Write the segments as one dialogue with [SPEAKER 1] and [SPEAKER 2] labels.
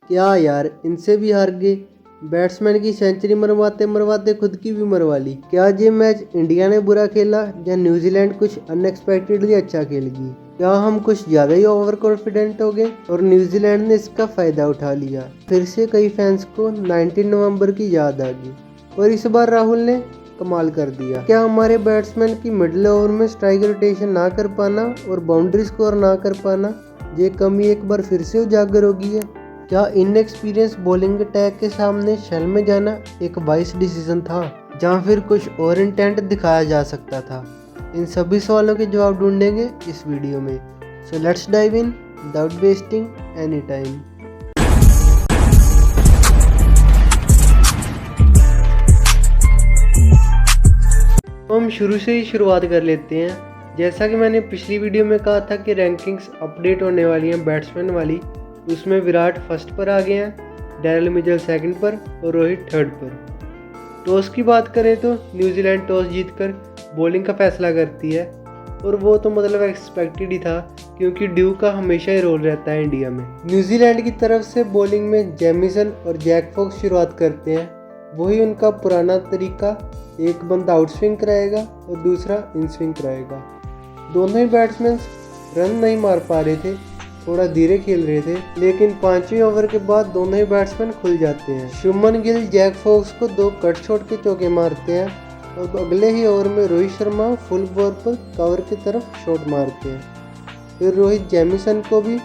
[SPEAKER 1] क्या यार, इनसे भी हार गए। बैट्समैन की सेंचुरी मरवाते मरवाते खुद की भी मरवा ली। क्या ये मैच इंडिया ने बुरा खेला या न्यूजीलैंड कुछ अनएक्सपेक्टेडली अच्छा खेल गई? क्या हम कुछ ज़्यादा ही ओवर कॉन्फिडेंट हो गए और न्यूजीलैंड ने इसका फ़ायदा उठा लिया? फिर से कई फैंस को 19 नवंबर की याद आ गई और इस बार राहुल ने कमाल कर दिया। क्या हमारे बैट्समैन की मिडिल ओवर में स्ट्राइक रोटेशन ना कर पाना और बाउंड्री स्कोर ना कर पाना, ये कमी एक बार फिर से उजागर होगी है? क्या इनएक्सपीरियंस बॉलिंग अटैक के सामने शेल में जाना एक वाइस डिसीजन था, जहाँ फिर कुछ और इंटेंट दिखाया जा सकता था? इन सभी सवालों के जवाब ढूंढेंगे इस वीडियो में। So let's dive in without wasting any time. हम शुरू से ही शुरुआत कर लेते हैं। जैसा कि मैंने पिछली वीडियो में कहा था कि रैंकिंग्स अपडेट होने वाली हैं बैट्समैन वाली, उसमें विराट फर्स्ट पर आ गए हैं, डैरिल मिचेल सेकंड पर और रोहित थर्ड पर। टॉस की बात करें तो न्यूजीलैंड टॉस जीतकर बॉलिंग का फैसला करती है और वो तो मतलब एक्सपेक्टेड ही था, क्योंकि ड्यू का हमेशा ही रोल रहता है इंडिया में। न्यूजीलैंड की तरफ से बॉलिंग में जेमिसन और जैक फॉक्स शुरुआत करते हैं। वही उनका पुराना तरीका, एक बंदा आउट स्विंग कराएगा और दूसरा इन स्विंग कराएगा। दोनों ही बैट्समैन रन नहीं मार पा रहे थे, थोड़ा धीरे खेल रहे थे, लेकिन 5वें ओवर के बाद दोनों ही बैट्समैन खुल जाते हैं। शुभमन गिल जैक फॉक्स को 2 कट शॉट के चौके मारते हैं और अगले ही ओवर में रोहित शर्मा फुल बॉल पर कवर की तरफ शॉट मारते हैं। फिर रोहित जेमिसन को भी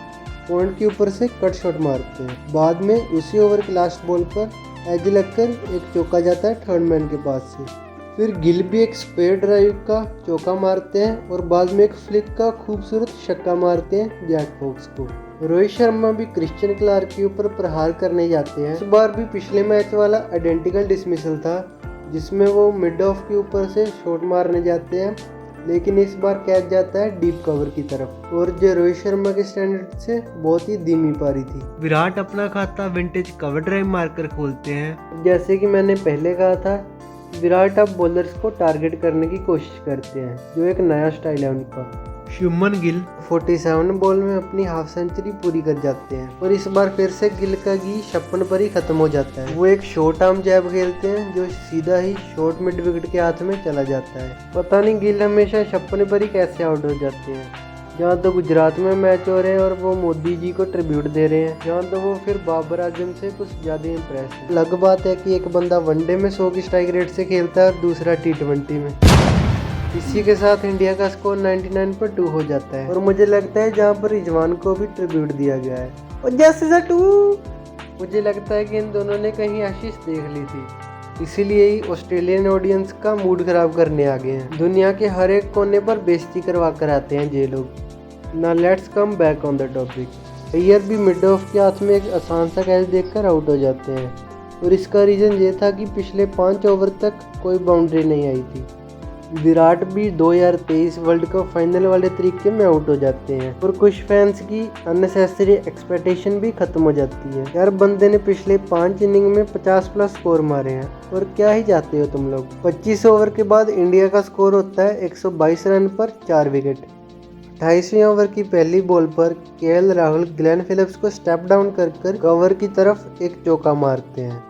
[SPEAKER 1] पॉइंट के ऊपर से कट शॉट मारते हैं। बाद में उसी ओवर के लास्ट बॉल पर एज लगकर एक चौका जाता है थर्ड मैन के पास से। फिर गिल भी एक स्पेयर ड्राइव का चौका मारते हैं और बाद में एक फ्लिक का खूबसूरत छक्का मारते हैं जैक फॉक्स को। रोहित शर्मा भी क्रिश्चियन क्लार्क के ऊपर प्रहार करने जाते हैं। इस बार भी पिछले मैच वाला आइडेंटिकल डिसमिसल था, जिसमें वो मिड ऑफ के ऊपर से शॉट मारने जाते हैं, लेकिन इस बार कैच जाता है डीप कवर की तरफ और जो रोहित शर्मा के स्टैंडर्ड से बहुत ही धीमी पारी थी। विराट अपना खाता विंटेज कवर ड्राइव मारकर खोलते हैं। जैसे कि मैंने पहले कहा था, विराट अब बॉलर्स को टारगेट करने की कोशिश करते हैं, जो एक नया स्टाइल है उनका। शुभमन गिल 47 बॉल में अपनी हाफ सेंचुरी पूरी कर जाते हैं और इस बार फिर से गिल का घी 56 पर ही खत्म हो जाता है। वो एक शॉर्ट आर्म जैब खेलते हैं जो सीधा ही शॉर्ट मिड विकेट के हाथ में चला जाता है। पता नहीं गिल हमेशा 56 पर ही कैसे आउट हो जाते हैं। जहाँ तो गुजरात में मैच हो रहे हैं और वो मोदी जी को ट्रिब्यूट दे रहे हैं, जहाँ तो वो फिर बाबर आजम से कुछ ज़्यादा इम्प्रेस है। अलग बात है कि एक बंदा वनडे में 100 की स्ट्राइक रेट से खेलता है और दूसरा T20 में। इसी के साथ इंडिया का स्कोर 99 पर 2 हो जाता है और मुझे लगता है जहाँ पर रिजवान को भी ट्रिब्यूट दिया गया है और जैसे 2 मुझे लगता है कि इन दोनों ने कहीं आशीष देख ली थी, इसीलिए ही ऑस्ट्रेलियन ऑडियंस का मूड खराब करने आ गए हैं। दुनिया के हर एक कोने पर बेइज्जती करवा कर आते हैं ये लोग। ना let's come back on the topic. Iyer भी मिड ऑफ के हाथ में एक आसान सा कैच देखकर आउट हो जाते हैं और इसका रीज़न ये था कि पिछले 5 ओवर तक कोई बाउंड्री नहीं आई थी। विराट भी 2023 वर्ल्ड कप फाइनल वाले तरीके में आउट हो जाते हैं और कुछ फैंस की अननेसेसरी एक्सपेक्टेशन भी खत्म हो जाती है। यार, बंदे ने पिछले 5 इनिंग में 50+ स्कोर मारे हैं और क्या ही चाहते हो तुम लोग। 25 ओवर के बाद इंडिया का स्कोर होता है 122 रन पर 4 विकेट। 28वें ओवर की पहली बॉल पर KL राहुल ग्लेन फिलिप्स को स्टेप डाउन कर कवर की तरफ एक चौका मारते हैं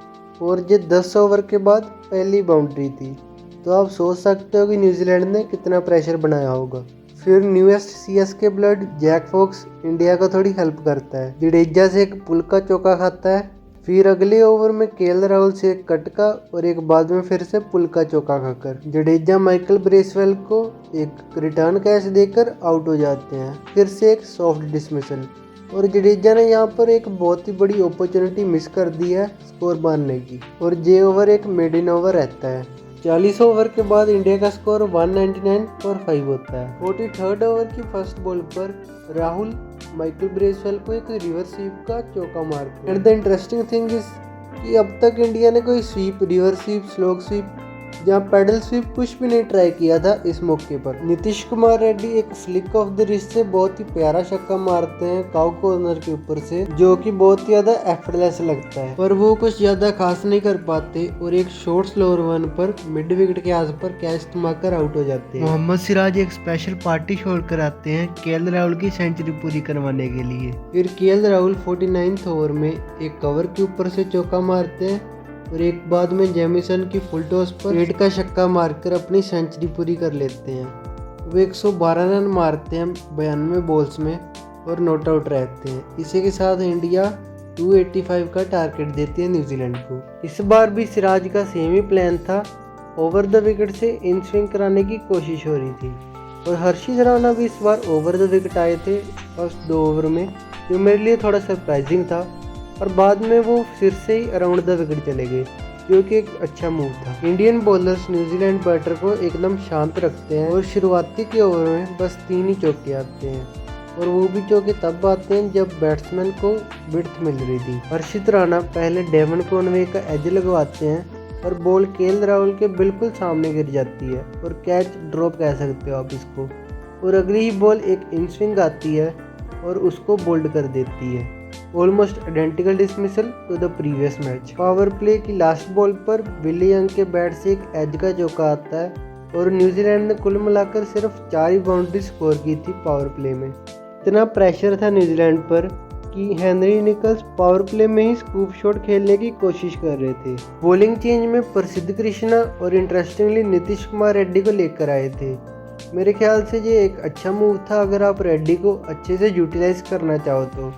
[SPEAKER 1] और ये 10 ओवर के बाद पहली बाउंड्री थी। तो आप सोच सकते हो कि न्यूजीलैंड ने कितना प्रेशर बनाया होगा। फिर newest CSK blood Zak Foulkes India को थोड़ी हेल्प करता है, जडेजा से एक पुल का चौका खाता है। फिर अगले ओवर में KL राहुल से एक कट का और एक बाद में फिर से पुल का चौका खाकर जडेजा माइकल ब्रेसवेल को एक रिटर्न कैच देकर आउट हो जाते हैं। फिर से एक सॉफ्ट डिसमिसल और जडेजा ने यहाँ पर एक बहुत ही बड़ी अपॉर्चुनिटी मिस कर दी है स्कोर मारने की और ये ओवर एक मेडन ओवर रहता है। 40 ओवर के बाद इंडिया का स्कोर 199 पर 5 होता है। 43rd ओवर की फर्स्ट बॉल पर राहुल माइकल ब्रेसवेल को एक रिवर्स स्वीप का चौका मारते हैं। And the interesting thing is कि अब तक इंडिया ने कोई sweep, reverse sweep, slog sweep जहां पैडल स्वीप कुछ भी नहीं ट्राई किया था इस मौके पर। नीतीश कुमार रेड्डी एक फ्लिक ऑफ द रिस्ट से बहुत ही प्यारा छक्का मारते हैं काउ कॉर्नर के ऊपर से, जो कि बहुत ज्यादा एफर्टलेस लगता है, पर वो कुछ ज्यादा खास नहीं कर पाते और एक शॉर्ट स्लोअर वन पर मिड विकेट के आस पर कैच थमाकर आउट हो जाते हैं। मोहम्मद सिराज एक स्पेशल पार्टी शॉट कराते हैं केएल राहुल की सेंचुरी पूरी करवाने के लिए। फिर केएल राहुल 49th ओवर में एक कवर के ऊपर से चौका मारते हैं और एक बाद में जेमिसन की फुल टॉस पर 8 का छक्का मारकर अपनी सेंचुरी पूरी कर लेते हैं। वो 112 रन मारते हैं 92 बॉल्स में और नॉट आउट रहते हैं। इसी के साथ इंडिया 285 का टारगेट देती है न्यूजीलैंड को। इस बार भी सिराज का सेम ही प्लान था, ओवर द विकेट से इन स्विंग कराने की कोशिश हो रही थी और हर्षित राणा भी इस बार ओवर द विकेट आए थे फर्स्ट 2 ओवर में, जो मेरे लिए थोड़ा सरप्राइजिंग था, और बाद में वो फिर से ही अराउंड द विकेट चले गए, जो कि एक अच्छा मूव था। इंडियन बॉलर्स न्यूजीलैंड बैटर को एकदम शांत रखते हैं और शुरुआती के ओवर में बस 3 ही चौके आते हैं और वो भी चौके तब आते हैं जब बैट्समैन को विड्थ मिल रही थी। हर्षित राणा पहले डेवन कॉनवे का एज लगवाते हैं और बॉल केएल राहुल के बिल्कुल सामने गिर जाती है और कैच ड्रॉप कह सकते हो आप इसको, और अगली ही बॉल एक इन स्विंग आती है और उसको बोल्ड कर देती है। Almost identical dismissal to the previous match. Power play की लास्ट बॉल पर विली यंग के बैट से एक एज का चौका आता है और न्यूजीलैंड ने कुल मिलाकर सिर्फ 4 ही बाउंड्री स्कोर की थी पावर प्ले में। इतना प्रेशर था न्यूजीलैंड पर कि हेनरी निकल्स पावर प्ले में ही स्कूप शॉट खेलने की कोशिश कर रहे थे। बॉलिंग चेंज में प्रसिद्ध कृष्णा और इंटरेस्टिंगली नीतीश कुमार रेड्डी को लेकर आए थे। मेरे ख्याल से ये एक अच्छा मूव था अगर आप रेड्डी को अच्छे से यूटिलाइज करना चाहो तो,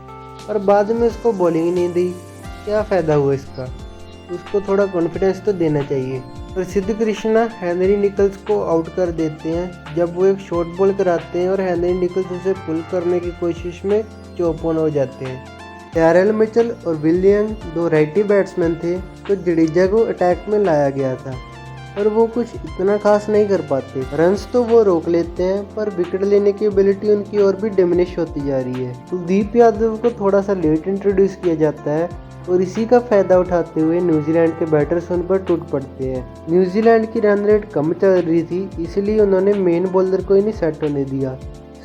[SPEAKER 1] और बाद में उसको बॉलिंग ही नहीं दी, क्या फ़ायदा हुआ इसका। उसको थोड़ा कॉन्फिडेंस तो देना चाहिए। प्रसिद्ध कृष्णा हेनरी निकल्स को आउट कर देते हैं जब वो एक शॉर्ट बॉल कराते हैं और हेनरी निकल्स उसे पुल करने की कोशिश में चौप ऑन हो जाते हैं। डैरेल मिचेल और विली यंग 2 राइटी बैट्समैन थे, तो जडेजा को अटैक में लाया गया था और वो कुछ इतना खास नहीं कर पाते। रन्स तो वो रोक लेते हैं पर विकेट लेने की एबिलिटी उनकी और भी डिमिनिश होती जा रही है। कुलदीप यादव को थोड़ा सा लेट इंट्रोड्यूस किया जाता है और इसी का फायदा उठाते हुए न्यूजीलैंड के बैटर्स उन पर टूट पड़ते हैं। न्यूजीलैंड की रन रेट कम चल रही थी, इसलिए उन्होंने मेन बॉलर को ही नहीं सेट होने दिया।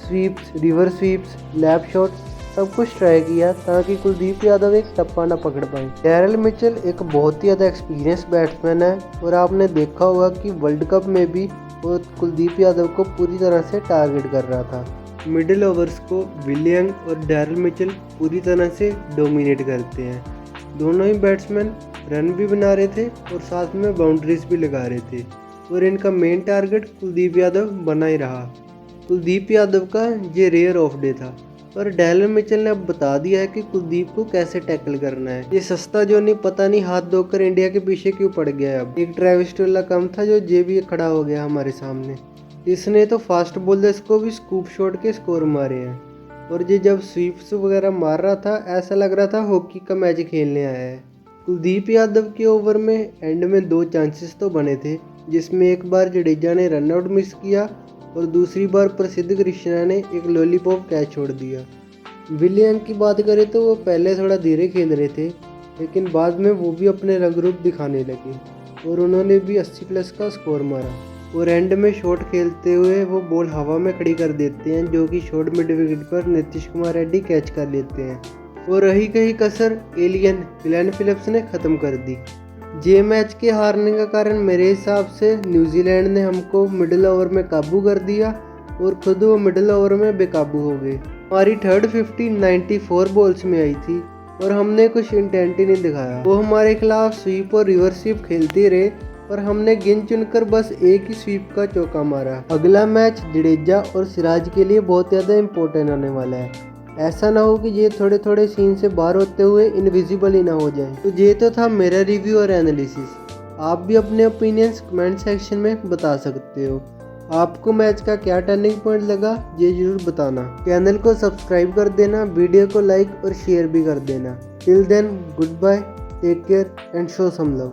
[SPEAKER 1] Sweeps, river sweeps, lap shots सब कुछ ट्राई किया ताकि कुलदीप यादव एक टप्पा ना पकड़ पाए। डैरेल मिचेल एक बहुत ही ज़्यादा एक्सपीरियंस बैट्समैन है और आपने देखा होगा कि वर्ल्ड कप में भी वो कुलदीप यादव को पूरी तरह से टारगेट कर रहा था। मिडिल ओवर्स को विली यंग और डैरेल मिचेल पूरी तरह से डोमिनेट करते हैं। दोनों ही बैट्समैन रन भी बना रहे थे और साथ में बाउंड्रीज भी लगा रहे थे और इनका मेन टारगेट कुलदीप यादव बना ही रहा। कुलदीप यादव का ये रेयर ऑफ डे था, पर डैरेल मिचेल ने अब बता दिया है कि कुलदीप को कैसे टैकल करना है। ये सस्ता जो नहीं पता नहीं हाथ धोकर इंडिया के पीछे क्यों पड़ गया है। अब एक ट्रेविस टोला कम था जो जे भी खड़ा हो गया हमारे सामने। इसने तो फास्ट बॉलर्स को भी स्कूप शॉट के स्कोर मारे हैं और ये जब स्वीप्स वगैरह मार रहा था ऐसा लग रहा था हॉकी का मैच खेलने आया है। कुलदीप यादव के ओवर में एंड में 2 चांसेस तो बने थे, जिसमें एक बार जडेजा ने रन आउट मिस किया और दूसरी बार प्रसिद्ध कृष्णा ने एक लॉलीपॉप कैच छोड़ दिया। विली यंग की बात करें तो वो पहले थोड़ा धीरे खेल रहे थे, लेकिन बाद में वो भी अपने रंग रूप दिखाने लगे और उन्होंने भी 80+ का स्कोर मारा और एंड में शॉट खेलते हुए वो बॉल हवा में खड़ी कर देते हैं, जो कि शॉर्ट मिड विकेट पर नीतीश कुमार रेड्डी कैच कर लेते हैं और रही कहीं कसर एलियन ग्लेन फिलिप्स ने ख़त्म कर दी। ये मैच के हारने का कारण मेरे हिसाब से न्यूजीलैंड ने हमको मिडिल ओवर में काबू कर दिया और खुद वो मिडिल ओवर में बेकाबू हो गए। हमारी थर्ड 50 94 बॉल्स में आई थी और हमने कुछ इंटेंट ही नहीं दिखाया। वो हमारे खिलाफ स्वीप और रिवर्स स्वीप खेलते रहे पर हमने गिन चुनकर बस एक ही स्वीप का चौका मारा। अगला मैच जडेजा और सिराज के लिए बहुत ज़्यादा इम्पोर्टेंट होने वाला है। ऐसा ना हो कि ये थोड़े थोड़े सीन से बाहर होते हुए इनविजिबल ही ना हो जाए। तो ये तो था मेरा रिव्यू और एनालिसिस। आप भी अपने ओपिनियंस कमेंट सेक्शन में बता सकते हो। आपको मैच का क्या टर्निंग पॉइंट लगा ये जरूर बताना। चैनल को सब्सक्राइब कर देना, वीडियो को लाइक और शेयर भी कर देना। Till then good bye, take care and show some love.